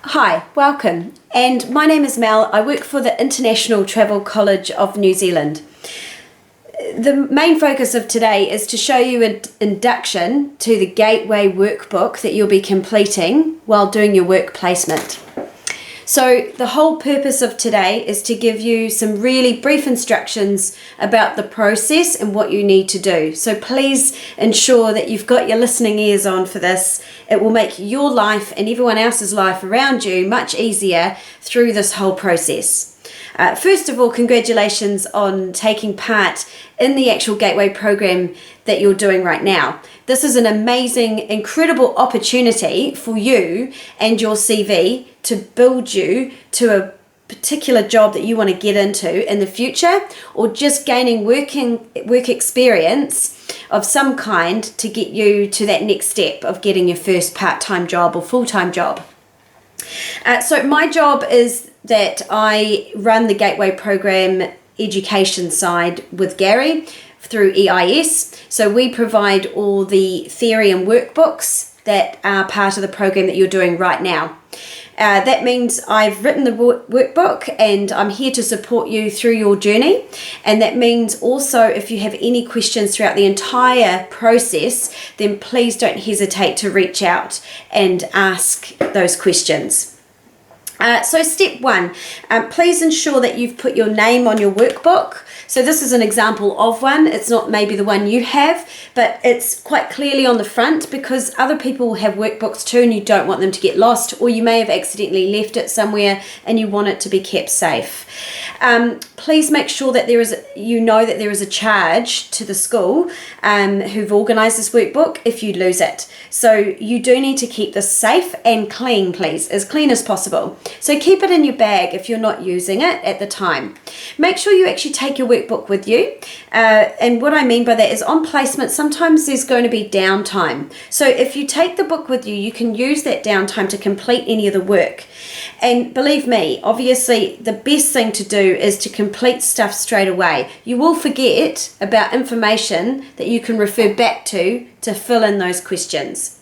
Hi, welcome. And my name is Mel. I work for the International Travel College of New Zealand. The main focus of today is to show you an induction to the Gateway Workbook that you'll be completing while doing your work placement. So the whole purpose of today is to give you some really brief instructions about the process and what you need to do. So please ensure that you've got your listening ears on for this. It will make your life and everyone else's life around you much easier through this whole process. First of all, congratulations on taking part in the actual Gateway program that you're doing right now. This is an amazing, incredible opportunity for you and your CV to build you to a particular job that you want to get into in the future, or just gaining work experience of some kind to get you to that next step of getting your first part-time job or full-time job. So my job is that I run the Gateway program education side with Gary through EIS. So we provide all the theory and workbooks that are part of the program that you're doing right now. That means I've written the workbook and I'm here to support you through your journey. And that means also if you have any questions throughout the entire process, then please don't hesitate to reach out and ask those questions. So step one, please ensure that you've put your name on your workbook. So this is an example of one. It's not maybe the one you have, but it's quite clearly on the front because other people have workbooks too and you don't want them to get lost, or you may have accidentally left it somewhere and you want it to be kept safe. Please make sure that there is a charge to the school who've organised this workbook if you lose it. So you do need to keep this safe and clean, please, as clean as possible. So keep it in your bag if you're not using it at the time. Make sure you actually take your workbook with you. And what I mean by that is on placement, sometimes there's going to be downtime. So if you take the book with you, you can use that downtime to complete any of the work. And believe me, obviously, the best thing to do is to complete stuff straight away. You will forget about information that you can refer back to fill in those questions.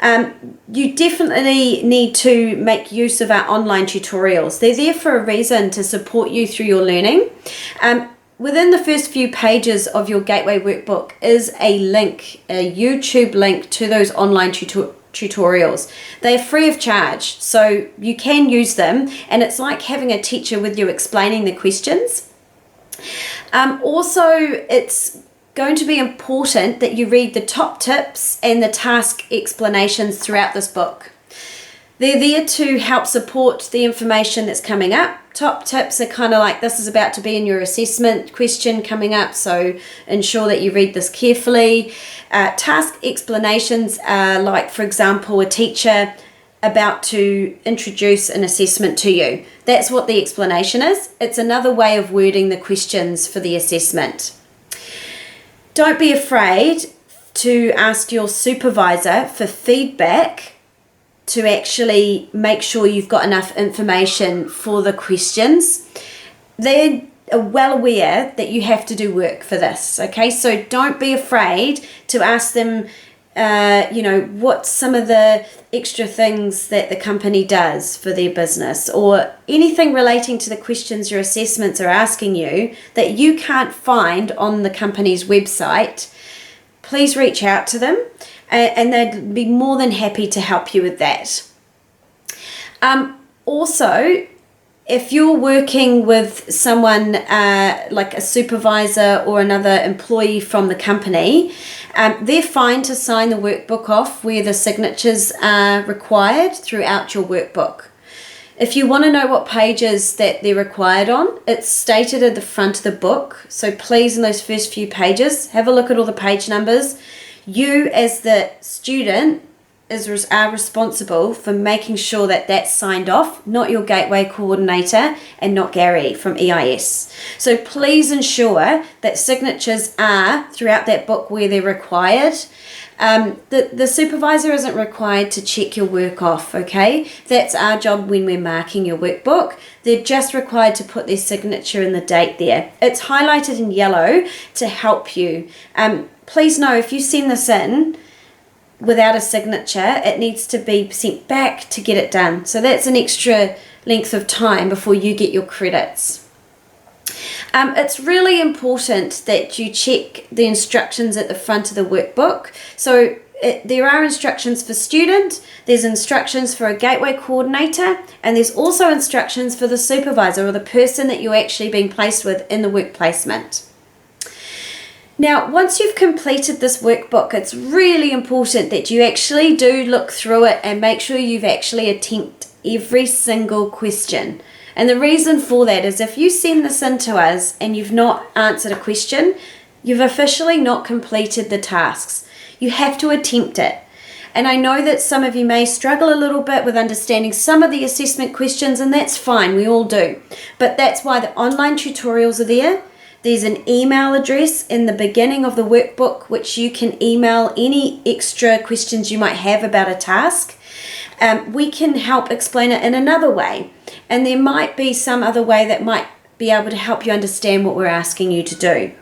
You definitely need to make use of our online tutorials. They're there for a reason, to support you through your learning. Within the first few pages of your Gateway workbook is a link, a YouTube link to those online tutorials. They are free of charge, so you can use them, and it's like having a teacher with you explaining the questions. Also, it's going to be important that you read the top tips and the task explanations throughout this book. They're there to help support the information that's coming up. Top tips are kind of like, this is about to be in your assessment question coming up, so ensure that you read this carefully. Task explanations are like, for example, a teacher about to introduce an assessment to you. That's what the explanation is. It's another way of wording the questions for the assessment. Don't be afraid to ask your supervisor for feedback to actually make sure you've got enough information for the questions. They're well aware that you have to do work for this, okay? So don't be afraid to ask them, what's some of the extra things that the company does for their business, or anything relating to the questions your assessments are asking you that you can't find on the company's website. Please reach out to them and they'd be more than happy to help you with that. Also, if you're working with someone like a supervisor or another employee from the company, they're fine to sign the workbook off where the signatures are required throughout your workbook. If you want to know what pages that they're required on, it's stated at the front of the book. So please, in those first few pages, have a look at all the page numbers. You as the student are responsible for making sure that that's signed off, not your Gateway coordinator and not Gary from EIS. So please ensure that signatures are throughout that book where they're required. The supervisor isn't required to check your work off, okay? That's our job when we're marking your workbook. They're just required to put their signature and the date there. It's highlighted in yellow to help you. Please know, if you send this in, without a signature, it needs to be sent back to get it done. So that's an extra length of time before you get your credits. It's really important that you check the instructions at the front of the workbook. So there are instructions for student, there's instructions for a gateway coordinator, and there's also instructions for the supervisor or the person that you're actually being placed with in the work placement. Now, once you've completed this workbook, it's really important that you actually do look through it and make sure you've actually attempted every single question. And the reason for that is if you send this in to us and you've not answered a question, you've officially not completed the tasks. You have to attempt it. And I know that some of you may struggle a little bit with understanding some of the assessment questions, and that's fine, we all do. But that's why the online tutorials are there. There's an email address in the beginning of the workbook which you can email any extra questions you might have about a task. We can help explain it in another way, and there might be some other way that might be able to help you understand what we're asking you to do.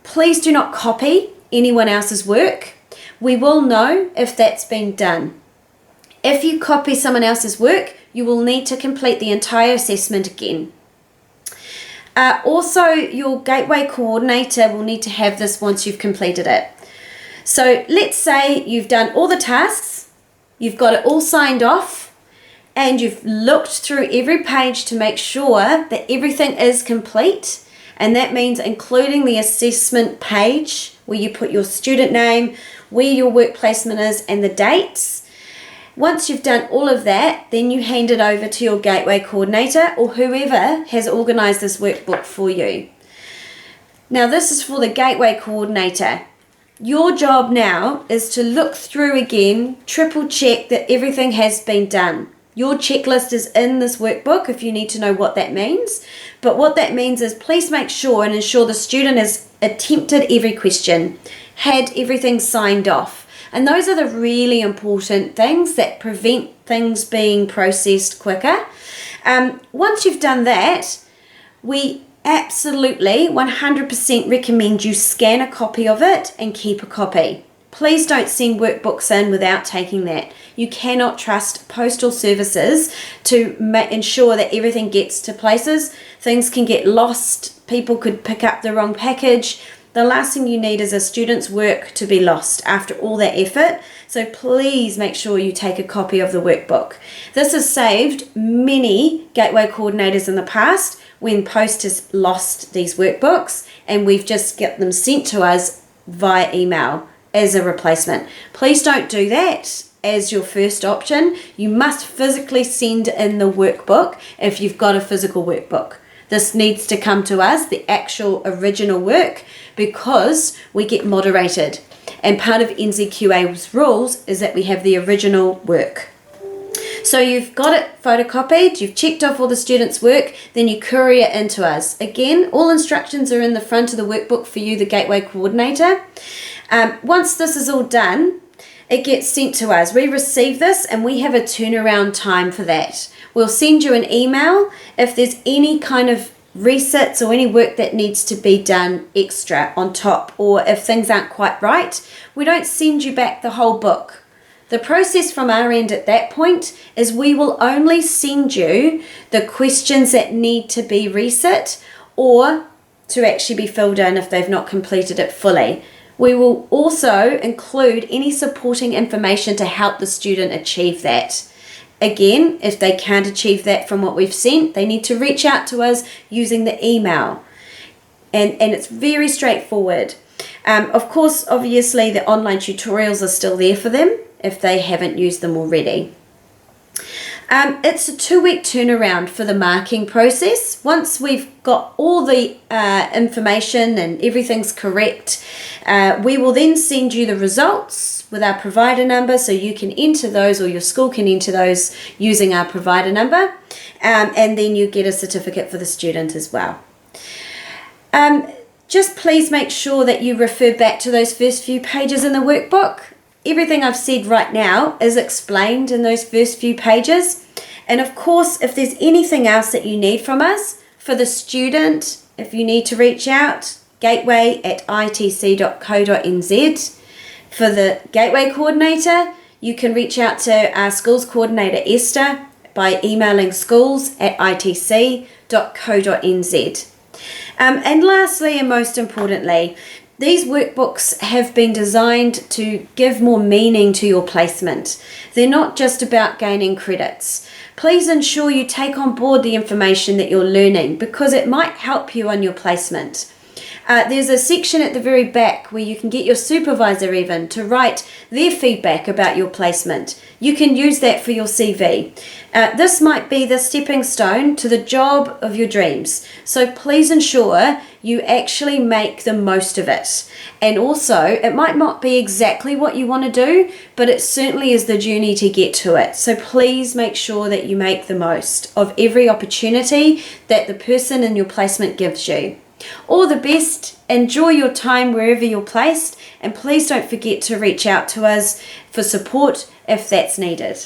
Please do not copy anyone else's work. We will know if that's been done. If you copy someone else's work, you will need to complete the entire assessment again. Also, your gateway coordinator will need to have this once you've completed it. So let's say you've done all the tasks, you've got it all signed off, and you've looked through every page to make sure that everything is complete. And that means including the assessment page where you put your student name, where your work placement is, and the dates. Once you've done all of that, then you hand it over to your gateway coordinator or whoever has organised this workbook for you. Now, this is for the gateway coordinator. Your job now is to look through again, triple check that everything has been done. Your checklist is in this workbook if you need to know what that means. But what that means is please make sure and ensure the student has attempted every question, had everything signed off. And those are the really important things that prevent things being processed quicker. Once you've done that, we absolutely 100% recommend you scan a copy of it and keep a copy. Please don't send workbooks in without taking that. You cannot trust postal services to ensure that everything gets to places. Things can get lost. People could pick up the wrong package. The last thing you need is a student's work to be lost after all that effort. So please make sure you take a copy of the workbook. This has saved many gateway coordinators in the past when Post has lost these workbooks and we've just got them sent to us via email as a replacement. Please don't do that as your first option. You must physically send in the workbook if you've got a physical workbook. This needs to come to us, the actual original work, because we get moderated. And part of NZQA's rules is that we have the original work. So you've got it photocopied, you've checked off all the students' work, then you courier it into us. Again, all instructions are in the front of the workbook for you, the gateway coordinator. Once this is all done, it gets sent to us. We receive this and we have a turnaround time for that. We'll send you an email if there's any kind of resits or any work that needs to be done extra on top, or if things aren't quite right. We don't send you back the whole book. The process from our end at that point is we will only send you the questions that need to be resit or to actually be filled in if they've not completed it fully. We will also include any supporting information to help the student achieve that. Again, if they can't achieve that from what we've sent, they need to reach out to us using the email. And it's very straightforward. Of course, obviously, the online tutorials are still there for them if they haven't used them already. It's a 2-week turnaround for the marking process. Once we've got all the information and everything's correct, we will then send you the results with our provider number, so you can enter those, or your school can enter those using our provider number, and then you get a certificate for the student as well. Just please make sure that you refer back to those first few pages in the workbook. Everything I've said right now is explained in those first few pages. And of course, if there's anything else that you need from us, for the student, if you need to reach out, gateway@itc.co.nz. For the Gateway Coordinator, you can reach out to our Schools Coordinator Esther by emailing schools@itc.co.nz. And lastly, and most importantly, these workbooks have been designed to give more meaning to your placement. They're not just about gaining credits. Please ensure you take on board the information that you're learning because it might help you on your placement. There's a section at the very back where you can get your supervisor even to write their feedback about your placement. You can use that for your CV. This might be the stepping stone to the job of your dreams. So please ensure you actually make the most of it. And also, it might not be exactly what you want to do, but it certainly is the journey to get to it. So please make sure that you make the most of every opportunity that the person in your placement gives you. All the best, enjoy your time wherever you're placed, and please don't forget to reach out to us for support if that's needed.